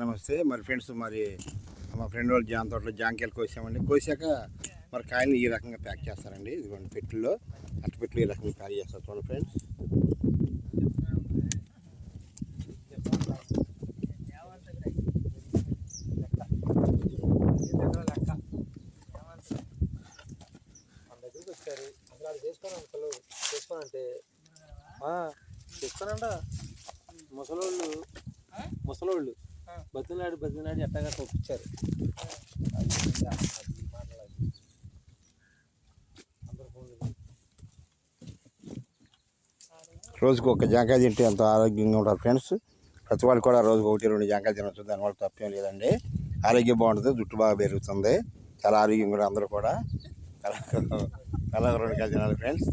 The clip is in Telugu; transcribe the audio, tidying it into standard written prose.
నమస్తే మరి ఫ్రెండ్స్, మరి మా ఫ్రెండ్ వాళ్ళు జామ తోటలో జాంకాయలు కోసామండి. కోసాక మరి కాయలు ఈ రకంగా ప్యాక్ చేస్తారండి. ఇదిగోండి పెట్టెల్లో, అట్టు పెట్టెలు ఈ రకంగా ప్యాక్ చేస్తారు. చూడండి ఫ్రెండ్స్, వచ్చారు అసలు చేసుకోనంటే చేసుకోనంట ముసలోళ్ళు బతినాడి ఎట్టగా తప్పించారు. రోజుకు ఒక జాంకాయ తింటే ఎంతో ఆరోగ్యంగా ఉంటారు ఫ్రెండ్స్. ప్రతి వాళ్ళు కూడా రోజుకు 1-2 జాంకాయలు తినవచ్చు. దానివల్ల తప్పేం లేదండి. ఆరోగ్యం బాగుంటుంది, జుట్టు బాగా పెరుగుతుంది, చాలా ఆరోగ్యం కూడా. అందరూ కూడా కళ 2 కాయలు తినాలి ఫ్రెండ్స్.